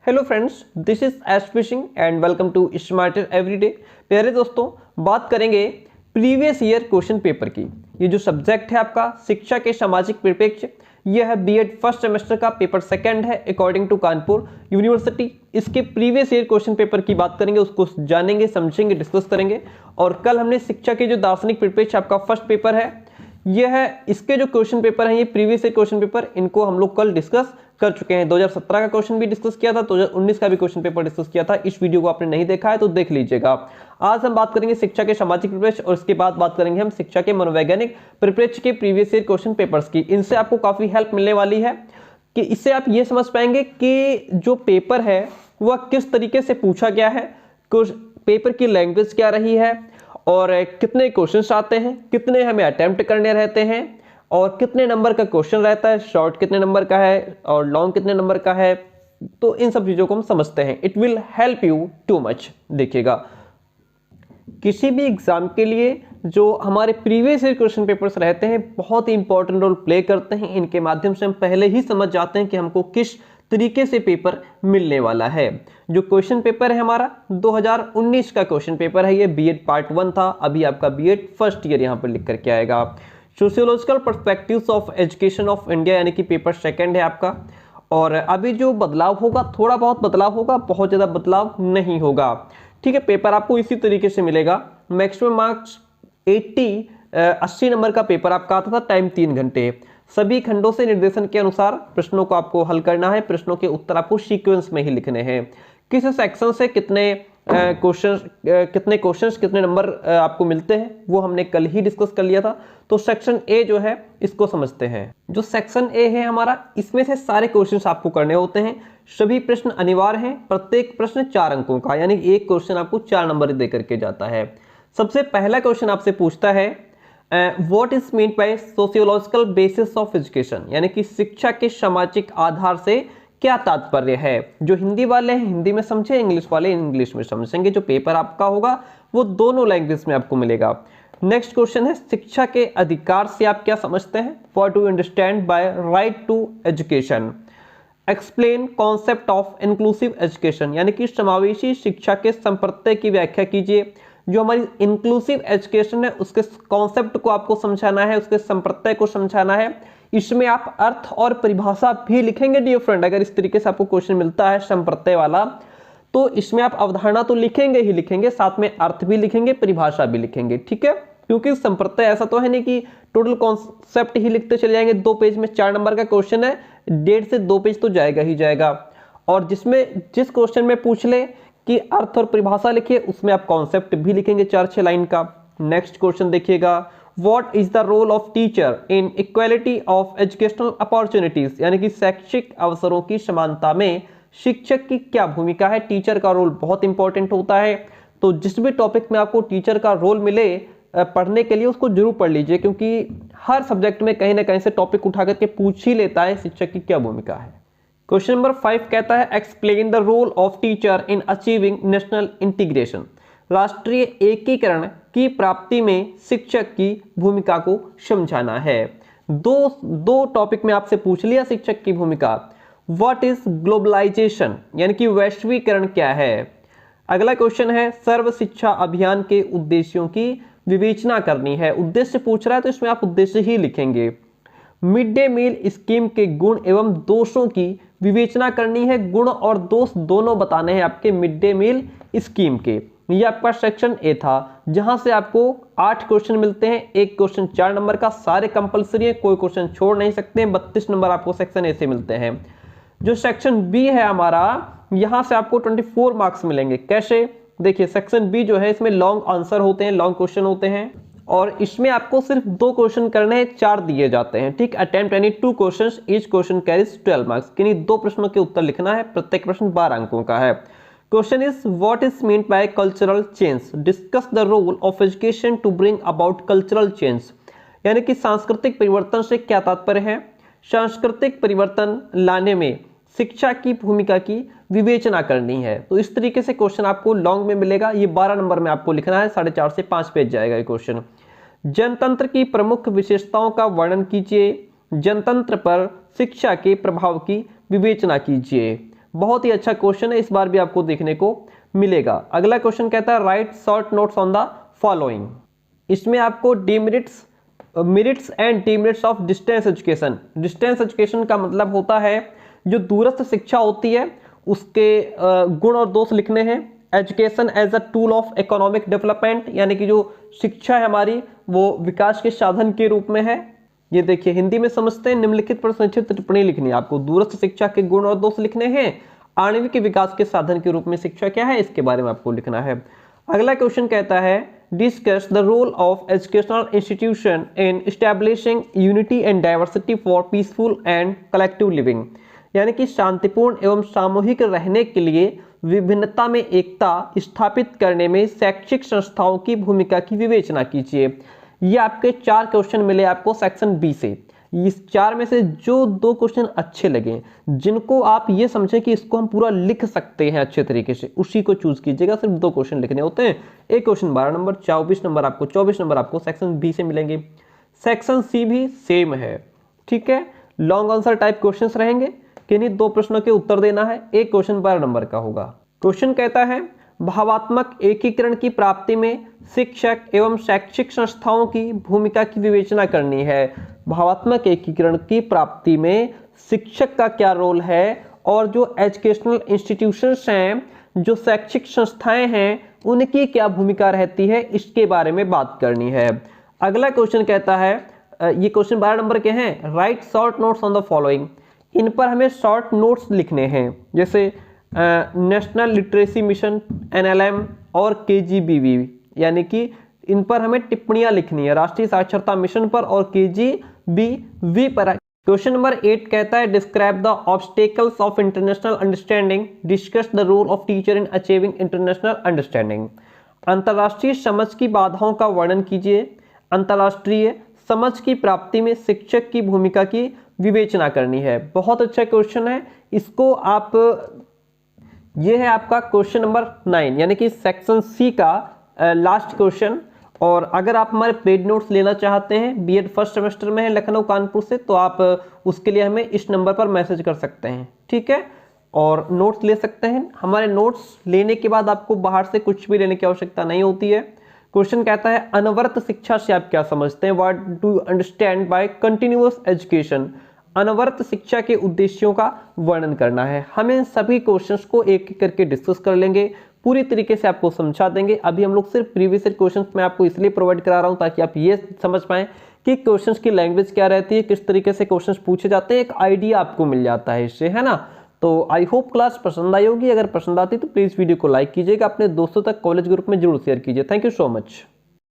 Hello friends, this is Ash fishing and welcome to smarter everyday. प्यारे दोस्तों, बात करेंगे प्रीवियस ईयर क्वेश्चन पेपर की। ये जो सब्जेक्ट है आपका शिक्षा के सामाजिक परिप्रेक्ष्य, यह है बीएड फर्स्ट सेमेस्टर का पेपर सेकंड है अकॉर्डिंग टू कानपुर यूनिवर्सिटी। इसके प्रीवियस ईयर क्वेश्चन पेपर की बात करेंगे, उसको जानेंगे, समझेंगे, डिस्कस करेंगे। और कल हमने शिक्षा के जो दार्शनिक परिप्रेक्ष्य आपका फर्स्ट पेपर है, यह है, इसके जो क्वेश्चन पेपर हैं, ये प्रीवियस ईयर क्वेश्चन पेपर, इनको हम लोग कल डिस्कस कर चुके हैं। 2017 का क्वेश्चन भी डिस्कस किया था, 2019 का भी क्वेश्चन पेपर डिस्कस किया था। इस वीडियो को आपने नहीं देखा है तो देख लीजिएगा। आज हम बात करेंगे शिक्षा के सामाजिक परिप्रेक्ष्य और इसके बाद बात करेंगे हम शिक्षा के मनोवैज्ञानिक परिप्रेक्ष्य के प्रीवियस ईयर क्वेश्चन पेपर्स की। इनसे आपको काफी हेल्प मिलने वाली है कि इससे आप ये समझ पाएंगे कि जो पेपर है वह किस तरीके से पूछा गया है, पेपर की लैंग्वेज क्या रही है, और कितने क्वेश्चंस आते हैं, कितने हमें अटेम्प्ट करने रहते हैं, और कितने नंबर का क्वेश्चन रहता है, शॉर्ट कितने नंबर का है और लॉन्ग कितने नंबर का है। तो इन सब चीजों को हम समझते हैं। It will help you too much. देखिएगा, किसी भी एग्जाम के लिए जो हमारे प्रीवियस ईयर क्वेश्चन पेपर्स रहते हैं बहुत ही इंपॉर्टेंट रोल प्ले करते हैं। इनके माध्यम से हम पहले ही समझ जाते हैं कि हमको किस तरीके से पेपर मिलने वाला है। जो क्वेश्चन पेपर है हमारा 2019 का क्वेश्चन पेपर है, ये बीएड पार्ट 1 था। अभी आपका बीएड फर्स्ट ईयर यहाँ पर लिख करके आएगा। Sociological perspectives of education of India, यानी कि पेपर सेकंड है आपका। और अभी जो बदलाव होगा, थोड़ा बहुत बदलाव होगा, बहुत ज्यादा बदलाव नहीं होगा। ठीक है, पेपर आपको इसी तरीके से मिलेगा। मैक्सिमम मार्क्स 80 नंबर का पेपर आपका आता था, टाइम 3 घंटे। सभी खंडों से निर्देशन के अनुसार प्रश्नों को आपको हल करना है। प्रश्नों के उत्तर आपको सीक्वेंस में ही लिखने हैं। किस सेक्शन से कितने क्वेश्चंस कितने नंबर आपको मिलते हैं वो हमने कल ही डिस्कस कर लिया था। तो सेक्शन ए जो है इसको समझते हैं। जो सेक्शन ए है हमारा, इसमें से सारे क्वेश्चंस आपको करने होते हैं। सभी प्रश्न अनिवार्य हैं। प्रत्येक प्रश्न 4 अंकों का, यानी एक क्वेश्चन आपको 4 नंबर दे करके जाता है। सबसे पहला क्वेश्चन आपसे पूछता है what is mean bye sociological basis of education, यानी कि शिक्षा के सामाजिक आधार से क्या तात्पर्य है। जो हिंदी वाले हैं हिंदी में समझे, इंग्लिश वाले इंग्लिश में समझेंगे। जो पेपर आपका होगा वो दोनों लैंग्वेज में आपको मिलेगा। नेक्स्ट क्वेश्चन है शिक्षा के अधिकार से आप क्या समझते हैं। What do you understand by right to education. Explain concept of inclusive education, यानी कि समावेशी शिक्षा के संप्रत्यय की व्याख्या कीजिए। जो हमारी इंक्लूसिव एजुकेशन है उसके कॉन्सेप्ट को आपको समझाना है, उसके संप्रत्यय को समझाना है। इसमें आप अर्थ और परिभाषा भी लिखेंगे डियर फ्रेंड। अगर इस तरीके से आपको क्वेश्चन मिलता है संप्रत्यय वाला, तो इसमें आप अवधारणा तो लिखेंगे ही लिखेंगे, साथ में अर्थ भी लिखेंगे, परिभाषा भी लिखेंगे। ठीक है, क्योंकि संप्रत्यय ऐसा तो है नहीं कि टोटल कॉन्सेप्ट ही लिखते चले जाएंगे। 2 पेज में 4 नंबर का क्वेश्चन है, 1.5 से 2 पेज तो जाएगा ही जाएगा। और जिस क्वेश्चन में पूछ ले कि अर्थ और परिभाषा लिखिए, उसमें आप कॉन्सेप्ट भी लिखेंगे 4-6 लाइन का। नेक्स्ट क्वेश्चन देखिएगा, what is the role of teacher in equality of educational opportunities, यानी कि शैक्षिक अवसरों की समानता में शिक्षक की क्या भूमिका है। टीचर का रोल बहुत इंपॉर्टेंट होता है। तो जिस भी टॉपिक में आपको टीचर का रोल मिले पढ़ने के लिए, उसको जरूर पढ़ लीजिए, क्योंकि हर सब्जेक्ट में कहीं ना कहीं से टॉपिक उठा करके पूछ ही लेता है शिक्षक की क्या भूमिका है। क्वेश्चन नंबर 5 कहता है explain the role of teacher in achieving national integration, राष्ट्रीय एकीकरण की प्राप्ति में शिक्षक की भूमिका को समझाना है। दो टॉपिक में आपसे पूछ लिया शिक्षक की भूमिका। व्हाट इज ग्लोबलाइजेशन, यानी कि वैश्वीकरण क्या है। अगला क्वेश्चन है सर्व शिक्षा अभियान के उद्देश्यों की विवेचना करनी है। उद्देश्य पूछ रहा है तो इसमें आप उद्देश्य ही लिखेंगे। मिड डे मील स्कीम के गुण एवं दोषों की विवेचना करनी है। गुण और दोष दोनों बताने हैं आपके मिड डे मील स्कीम के। ये आपका सेक्शन ए था, जहां से आपको 8 क्वेश्चन मिलते हैं। एक क्वेश्चन 4 नंबर का, सारे कंपलसरी है, कोई क्वेश्चन छोड़ नहीं सकते हैं। 32 नंबर आपको सेक्शन ए से मिलते हैं। जो सेक्शन बी है हमारा, यहां से आपको 24 मार्क्स मिलेंगे। कैसे, देखिए सेक्शन बी जो है इसमें लॉन्ग आंसर होते हैं, लॉन्ग क्वेश्चन होते हैं, और इसमें आपको सिर्फ 2 क्वेश्चन करने हैं, 4 दिए जाते हैं। ठीक, attempt any 2 questions, each question carries 12 marks. किन्हीं 2 प्रश्नों के उत्तर लिखना है, प्रत्येक प्रश्न 12 अंकों का है। Question is what is mean by cultural change, discuss the role of education to bring about cultural change, यानी कि सांस्कृतिक परिवर्तन से क्या तात्पर्य है। सांस्कृतिक परिवर्तन लाने में शिक्षा की भूमिका की विवेचना करनी है। तो इस तरीके से क्वेश्चन आपको लॉन्ग में मिलेगा। ये 12 नंबर में आपको लिखना है, 4.5 से 5 पेज जाएगा ये क्वेश्चन। जनतंत्र की प्रमुख विशेषताओं का वर्णन कीजिए। जनतंत्र पर शिक्षा के प्रभाव की विवेचना कीजिए। बहुत ही अच्छा क्वेश्चन है, इस बार भी आपको देखने को मिलेगा। अगला क्वेश्चन कहता है right short notes on the following. इसमें आपको demerits, merits and demerits of distance education. Distance education का मतलब होता है जो दूरस्थ शिक्षा होती है उसके गुण और दोष लिखने हैं। Education as a tool of economic development, यानी कि जो शिक्षा है हमारी वो विकास के साधन के रूप में है। ये देखिए हिंदी में समझते हैं, निम्नलिखित पर संक्षिप्त टिप्पणी लिखनी है आपको। दूरस्थ शिक्षा के गुण और दोष लिखने हैं, आणविक विकास के साधन के रूप में शिक्षा क्या है इसके बारे में आपको लिखना है। अगला क्वेश्चन कहता है discuss the role of educational institution in establishing unity and diversity for peaceful and collective living, यानी कि शांतिपूर्ण एवं सामूहिक रहने के लिए विभिन्नता में एकता स्थापित करने में शैक्षिक संस्थाओं की भूमिका की विवेचना कीजिए। ये आपके 4 क्वेश्चन मिले आपको सेक्शन बी से। इस 4 में से जो 2 क्वेश्चन अच्छे लगे, जिनको आप ये समझें कि इसको हम पूरा लिख सकते हैं अच्छे तरीके से, उसी को चूज कीजिएगा। सिर्फ 2 क्वेश्चन लिखने होते हैं। एक क्वेश्चन 12 नंबर, 24 नंबर आपको सेक्शन बी से मिलेंगे। सेक्शन सी भी सेम है, ठीक है। लॉन्ग आंसर टाइप क्वेश्चंस रहेंगे, किन्हीं 2 प्रश्नों के उत्तर देना है। एक क्वेश्चन 12 नंबर का होगा। क्वेश्चन कहता है भावात्मक एकीकरण की प्राप्ति में शिक्षक एवं शैक्षिक संस्थाओं की भूमिका की विवेचना करनी है। भावात्मक एकीकरण की प्राप्ति में शिक्षक का क्या रोल है और जो एजुकेशनल इंस्टीट्यूशंस हैं, जो शैक्षिक संस्थाएं हैं, उनकी क्या भूमिका रहती है, इसके बारे में बात करनी है। अगला क्वेश्चन कहता है, ये क्वेश्चन 12 नंबर के हैं, write short notes on the following. इन पर हमें शॉर्ट नोट्स लिखने हैं, जैसे नेशनल लिटरेसी मिशन NLM और KGBV, यानी कि इन पर हमें टिप्पणियां लिखनी है, राष्ट्रीय साक्षरता मिशन पर और KGBV पर। क्वेश्चन नंबर 8 कहता है describe the obstacles of international understanding, discuss the role of teacher in achieving international understanding. अंतर्राष्ट्रीय समझ की बाधाओं का वर्णन कीजिए। अंतर्राष्ट्रीय समझ की प्राप्ति में शिक्षक की भूमिका की विवेचना करनी है। बहुत अच्छा क्वेश्चन है, इसको आप, ये है आपका क्वेश्चन नंबर 9, यानी कि सेक्शन सी का लास्ट क्वेश्चन। और अगर आप हमारे पेड नोट्स लेना चाहते हैं, बीएड फर्स्ट सेमेस्टर में है लखनऊ कानपुर से, तो आप उसके लिए हमें इस नंबर पर मैसेज कर सकते हैं, ठीक है, और नोट्स ले सकते हैं। हमारे नोट्स लेने के बाद आपको बाहर से कुछ भी लेने की आवश्यकता नहीं होती है। क्वेश्चन कहता है अनवरत शिक्षा से आप क्या समझते हैं, what do you understand bye continuous education. अनवरत शिक्षा के उद्देश्यों का वर्णन करना है। हम इन सभी क्वेश्चंस को एक एक करके डिस्कस कर लेंगे, पूरी तरीके से आपको समझा देंगे। अभी हम लोग सिर्फ प्रीवियस ईयर क्वेश्चंस में आपको इसलिए प्रोवाइड करा रहा हूं ताकि आप ये समझ पाएं कि क्वेश्चंस की लैंग्वेज क्या रहती है, किस तरीके से क्वेश्चंस पूछे जाते हैं, एक आइडिया आपको मिल जाता है इससे, है ना। तो आई होप क्लास पसंद आई होगी। अगर पसंद आती तो प्लीज वीडियो को लाइक कीजिएगा, अपने दोस्तों तक कॉलेज ग्रुप में जरूर शेयर कीजिए। Thank you so much.